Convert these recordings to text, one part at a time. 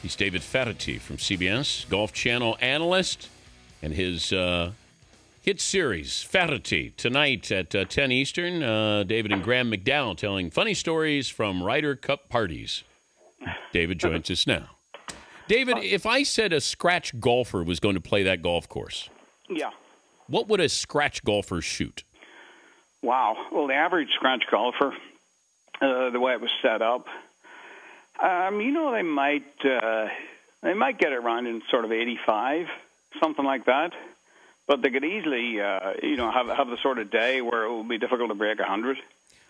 He's David Feherty from CBS, Golf Channel analyst, and his hit series, Feherty, tonight at 10 Eastern. David and Graham McDowell telling funny stories from Ryder Cup parties. David joins us now. David, if I said a scratch golfer was going to play that golf course, yeah, what would a scratch golfer shoot? Wow. Well, the average scratch golfer, the way it was set up, they might get it around in sort of 85, something like that. But they could easily, have the sort of day where it would be difficult to break 100.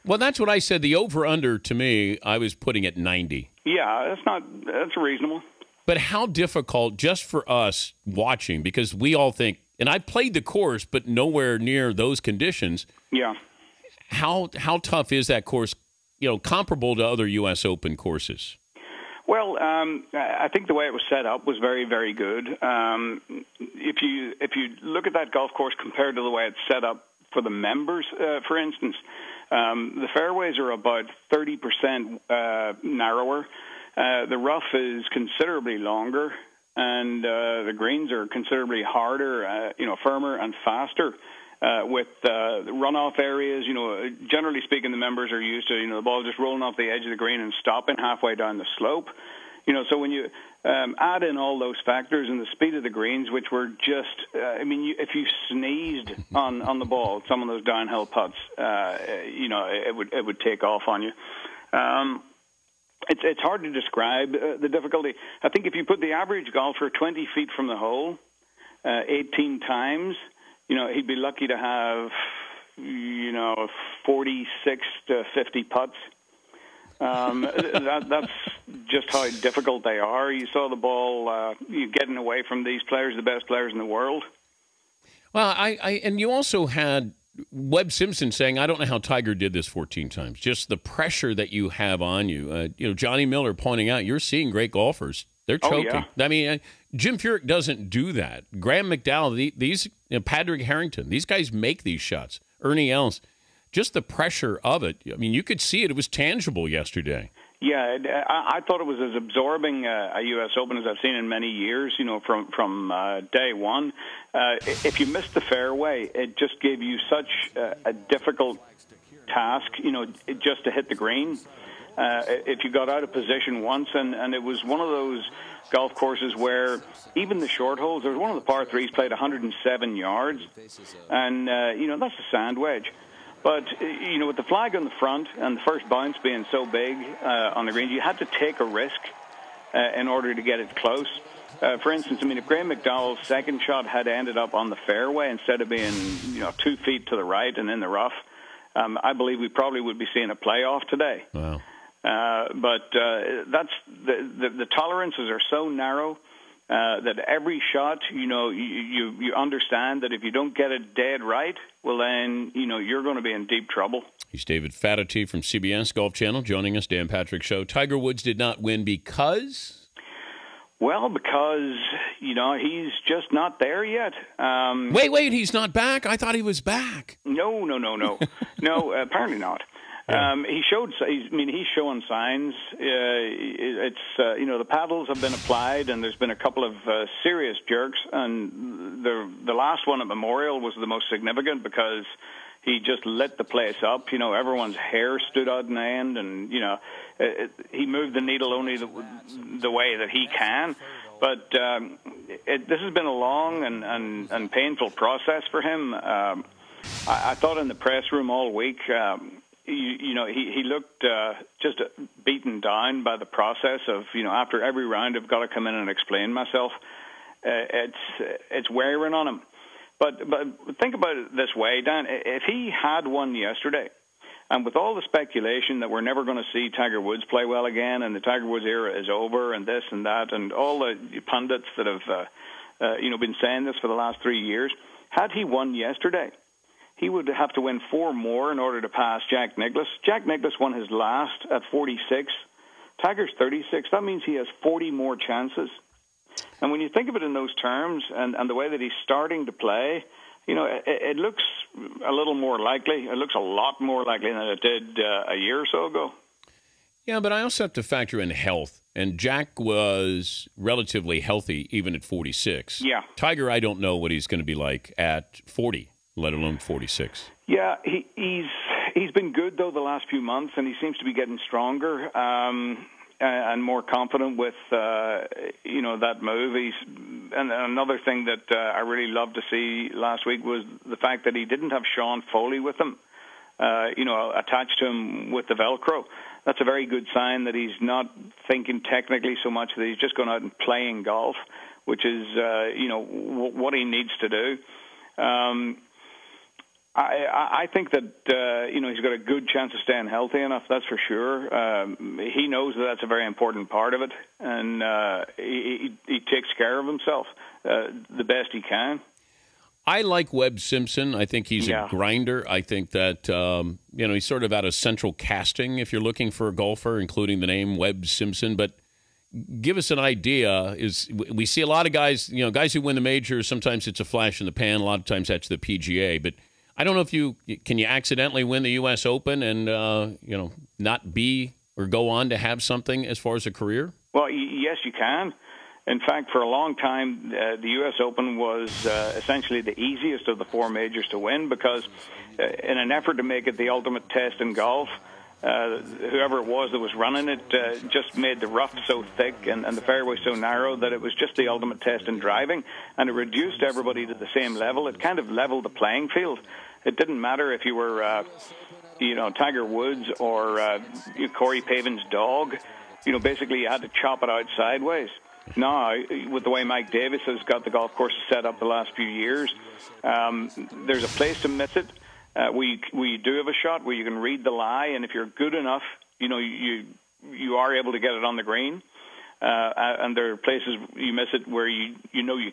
Well, that's what I said. The over/under, to me, I was putting at 90. Yeah, that's reasonable. But how difficult, just for us watching, because we all think, and I played the course, but nowhere near those conditions. Yeah. How tough is that course, comparable to other U.S. Open courses? Well, I think the way it was set up was very, very good. If you look at that golf course compared to the way it's set up for the members, for instance, the fairways are about 30% narrower. The rough is considerably longer, and the greens are considerably harder, firmer and faster. With runoff areas, generally speaking, the members are used to, the ball just rolling off the edge of the green and stopping halfway down the slope. So when you add in all those factors and the speed of the greens, which were just, if you sneezed on the ball, some of those downhill putts, it would take off on you. It's hard to describe the difficulty. I think if you put the average golfer 20 feet from the hole 18 times, he'd be lucky to have, 46 to 50 putts. That's just how difficult they are. You saw the ball getting away from these players, the best players in the world. Well, and you also had Webb Simpson saying, I don't know how Tiger did this 14 times. Just the pressure that you have on you. Johnny Miller pointing out, you're seeing great golfers. They're choking. Oh, yeah. I mean, Jim Furyk doesn't do that. Graham McDowell, these Padraig Harrington, these guys make these shots. Ernie Els, just the pressure of it. I mean, you could see it. It was tangible yesterday. Yeah, I thought it was as absorbing a U.S. Open as I've seen in many years, from day one. If you missed the fairway, it just gave you such a difficult task, just to hit the green. If you got out of position once, and it was one of those golf courses where even the short holes, there was one of the par threes played 107 yards, and, that's a sand wedge. But, with the flag on the front and the first bounce being so big on the green, you had to take a risk in order to get it close. For instance, if Graham McDowell's second shot had ended up on the fairway instead of being, 2 feet to the right and in the rough, I believe we probably would be seeing a playoff today. Wow. But that's the tolerances are so narrow that every shot, you understand that if you don't get it dead right, well then, you're going to be in deep trouble. He's David Feherty from CBS Golf Channel joining us, Dan Patrick Show. Tiger Woods did not win because? Well, because, he's just not there yet. Wait, he's not back? I thought he was back. No. No, apparently not. He's showing signs. The paddles have been applied, and there's been a couple of serious jerks. And the last one at Memorial was the most significant because he just lit the place up. Everyone's hair stood out in the end, and he moved the needle only the way that he can. But this has been a long and painful process for him. I thought in the press room all week. He looked just beaten down by the process of, after every round I've got to come in and explain myself. It's wearing on him. But think about it this way, Dan. If he had won yesterday, and with all the speculation that we're never going to see Tiger Woods play well again, and the Tiger Woods era is over, and this and that, and all the pundits that have been saying this for the last 3 years, had he won yesterday, he would have to win 4 more in order to pass Jack Nicklaus. Jack Nicklaus won his last at 46. Tiger's 36. That means he has 40 more chances. And when you think of it in those terms and the way that he's starting to play, it looks a little more likely. It looks a lot more likely than it did a year or so ago. Yeah, but I also have to factor in health. And Jack was relatively healthy even at 46. Yeah. Tiger, I don't know what he's going to be like at 40, let alone 46. Yeah, he's been good, though, the last few months, and he seems to be getting stronger and more confident with, that move. And another thing that I really loved to see last week was the fact that he didn't have Sean Foley with him, attached to him with the Velcro. That's a very good sign that he's not thinking technically so much, that he's just going out and playing golf, which is, what he needs to do. I think that, he's got a good chance of staying healthy enough, that's for sure. He knows that that's a very important part of it, and he takes care of himself the best he can. I like Webb Simpson. I think he's a grinder. I think that, he's sort of out of central casting if you're looking for a golfer, including the name Webb Simpson. But give us an idea. We see a lot of guys, guys who win the majors, sometimes it's a flash in the pan. A lot of times that's the PGA. But I don't know if you accidentally win the U.S. Open and, not be or go on to have something as far as a career? Well, yes, you can. In fact, for a long time, the U.S. Open was essentially the easiest of the four majors to win because in an effort to make it the ultimate test in golf, whoever it was that was running it just made the rough so thick and the fairway so narrow that it was just the ultimate test in driving, and it reduced everybody to the same level. It kind of leveled the playing field. It didn't matter if you were, Tiger Woods or Corey Pavin's dog. Basically you had to chop it out sideways. No, with the way Mike Davis has got the golf course set up the last few years, there's a place to miss it. We do have a shot where you can read the lie, and if you're good enough, you are able to get it on the green. And there are places you miss it where you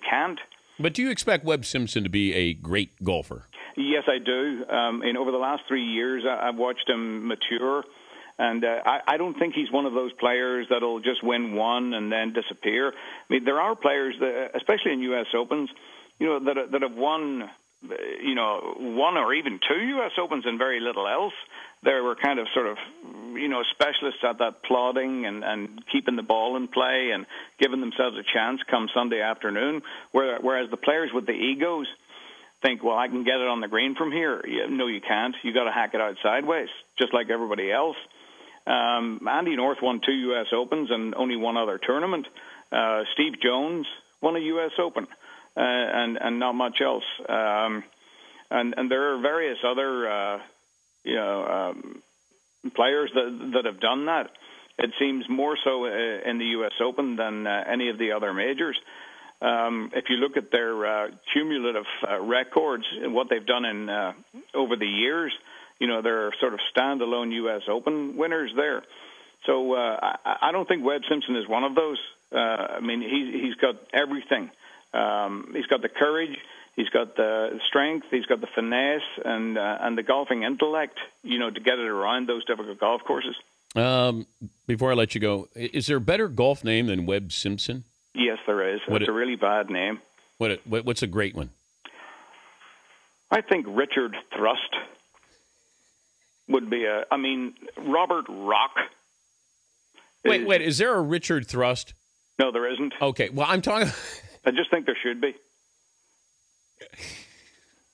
can't. But do you expect Webb Simpson to be a great golfer? Yes, I do. Over the last 3 years, I've watched him mature. And I don't think he's one of those players that'll just win one and then disappear. I mean, there are players, that, especially in U.S. Opens, that have won, one or even two U.S. Opens and very little else. They were kind of sort of, specialists at that plodding and keeping the ball in play and giving themselves a chance come Sunday afternoon, whereas the players with the egos think, well, I can get it on the green from here. No, you can't. You got to hack it out sideways, just like everybody else. Andy North won 2 U.S. Opens and only one other tournament. Steve Jones won a U.S. Open and not much else. And there are various other players that have done that. It seems more so in the U.S. Open than any of the other majors. If you look at their cumulative records and what they've done in over the years, there are sort of standalone U.S. Open winners there. So I don't think Webb Simpson is one of those. He's got everything. He's got the courage, he's got the strength, he's got the finesse, and the golfing intellect, to get it around those difficult golf courses. Before I let you go, is there a better golf name than Webb Simpson? Yes, there is. It's a really bad name. What's a great one? I think Richard Thrust would be Robert Rock. Wait, is there a Richard Thrust? No, there isn't. Okay, well, I'm talking... I just think there should be.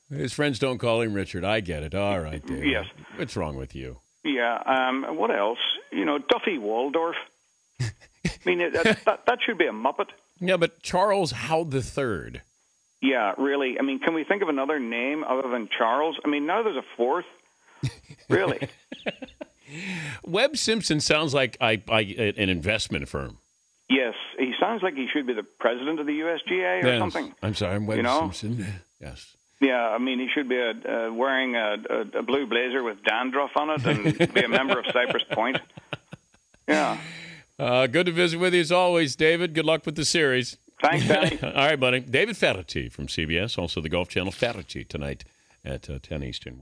His friends don't call him Richard. I get it. All right, Dave. Yes. What's wrong with you? Yeah, what else? Duffy Waldorf. That should be a Muppet. Yeah, but Charles Howell III. Yeah, really. Can we think of another name other than Charles? Now there's a fourth. Really? Webb Simpson sounds like an investment firm. Yes, he sounds like he should be the president of the USGA or something. I'm sorry, I'm Webb Simpson. Yes. Yeah, he should be wearing a blue blazer with dandruff on it and be a member of Cypress Point. Yeah. Good to visit with you as always, David. Good luck with the series. Thanks, Danny. All right, buddy. David Feherty from CBS, also the Golf Channel. Feherty tonight at 10 Eastern.